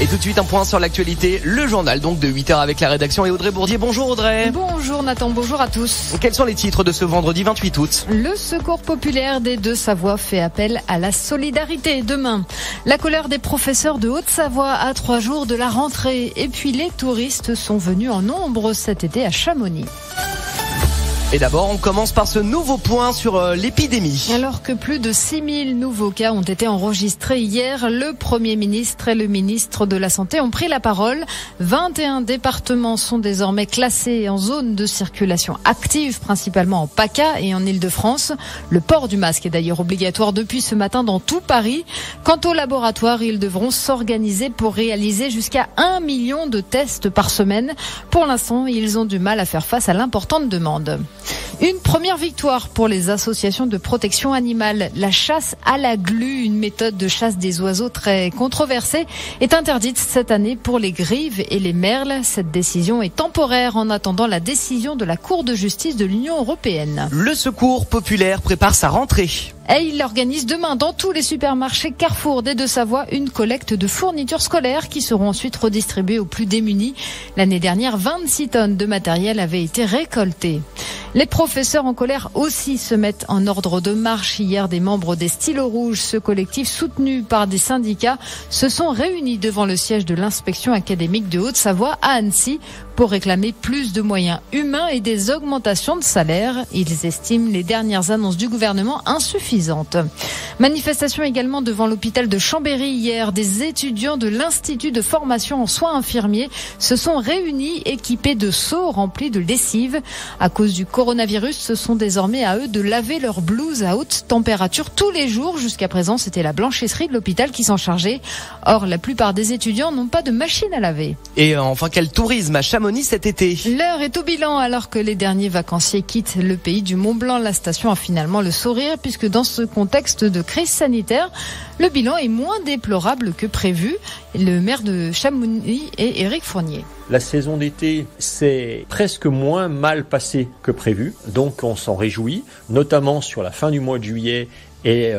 Et tout de suite un point sur l'actualité, le journal donc de 8h avec la rédaction et Audrey Bourdier. Bonjour Audrey. Bonjour Nathan, bonjour à tous. Quels sont les titres de ce vendredi 28 août ? Le Secours populaire des Deux-Savoie fait appel à la solidarité demain. La colère des professeurs de Haute-Savoie à 3 jours de la rentrée. Et puis les touristes sont venus en nombre cet été à Chamonix. Et d'abord, on commence par ce nouveau point sur l'épidémie. Alors que plus de 6000 nouveaux cas ont été enregistrés hier, le Premier ministre et le ministre de la Santé ont pris la parole. 21 départements sont désormais classés en zone de circulation active, principalement en PACA et en Île-de-France. Le port du masque est d'ailleurs obligatoire depuis ce matin dans tout Paris. Quant aux laboratoires, ils devront s'organiser pour réaliser jusqu'à 1 million de tests par semaine. Pour l'instant, ils ont du mal à faire face à l'importante demande. Une première victoire pour les associations de protection animale. La chasse à la glu, une méthode de chasse des oiseaux très controversée, est interdite cette année pour les grives et les merles. Cette décision est temporaire en attendant la décision de la Cour de justice de l'Union européenne. Le Secours populaire prépare sa rentrée. Et il organise demain dans tous les supermarchés Carrefour des Deux-Savoie une collecte de fournitures scolaires qui seront ensuite redistribuées aux plus démunis. L'année dernière, 26 tonnes de matériel avaient été récoltées. Les professeurs en colère aussi se mettent en ordre de marche. Hier, des membres des Stylos Rouges, ce collectif soutenu par des syndicats, se sont réunis devant le siège de l'inspection académique de Haute-Savoie à Annecy pour réclamer plus de moyens humains et des augmentations de salaire. Ils estiment les dernières annonces du gouvernement insuffisantes. Manifestation également devant l'hôpital de Chambéry hier. Des étudiants de l'Institut de formation en soins infirmiers se sont réunis équipés de seaux remplis de lessive. À cause du coronavirus, ce sont désormais à eux de laver leurs blouses à haute température tous les jours. Jusqu'à présent, c'était la blanchisserie de l'hôpital qui s'en chargeait. Or, la plupart des étudiants n'ont pas de machine à laver. Et enfin, quel tourisme à Chamonix cet été ? L'heure est au bilan alors que les derniers vacanciers quittent le pays du Mont-Blanc. La station a finalement le sourire puisque dans ce contexte de crise sanitaire, le bilan est moins déplorable que prévu. Le maire de Chamonix est Éric Fournier. La saison d'été s'est presque moins mal passée que prévu, donc on s'en réjouit, notamment sur la fin du mois de juillet et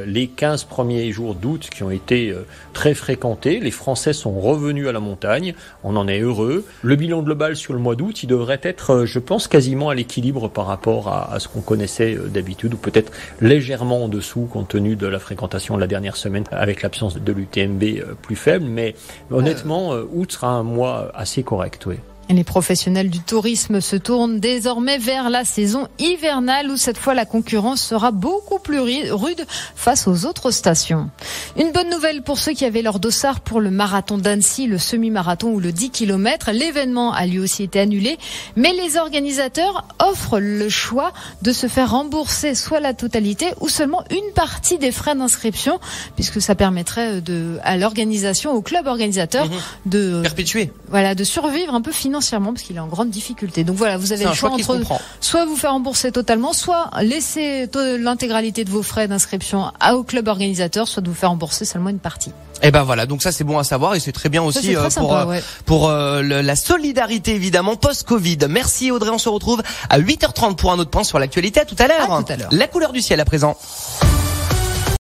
les 15 premiers jours d'août qui ont été très fréquentés. Les Français sont revenus à la montagne, on en est heureux. Le bilan global sur le mois d'août, il devrait être, je pense, quasiment à l'équilibre par rapport à ce qu'on connaissait d'habitude, ou peut-être légèrement en dessous compte tenu de la fréquentation de la dernière semaine avec l'absence de l'UTMB plus faible. Mais honnêtement, août sera un mois assez correct, oui. Les professionnels du tourisme se tournent désormais vers la saison hivernale où cette fois la concurrence sera beaucoup plus rude face aux autres stations. Une bonne nouvelle pour ceux qui avaient leur dossard pour le marathon d'Annecy, le semi-marathon ou le 10 km. L'événement a lui aussi été annulé, mais les organisateurs offrent le choix de se faire rembourser soit la totalité ou seulement une partie des frais d'inscription, puisque ça permettrait à l'organisation, au club organisateur, de perpétuer. Voilà, de survivre un peu financièrement parce qu'il est en grande difficulté. Donc voilà, vous avez le choix entre soit vous faire rembourser totalement, soit laisser l'intégralité de vos frais d'inscription au club organisateur, soit de vous faire rembourser seulement une partie. Et ben voilà, donc ça c'est bon à savoir et c'est très bien aussi pour la solidarité évidemment post-Covid. Merci Audrey, on se retrouve à 8h30 pour un autre point sur l'actualité. À tout à l'heure. À tout à l'heure. La couleur du ciel à présent.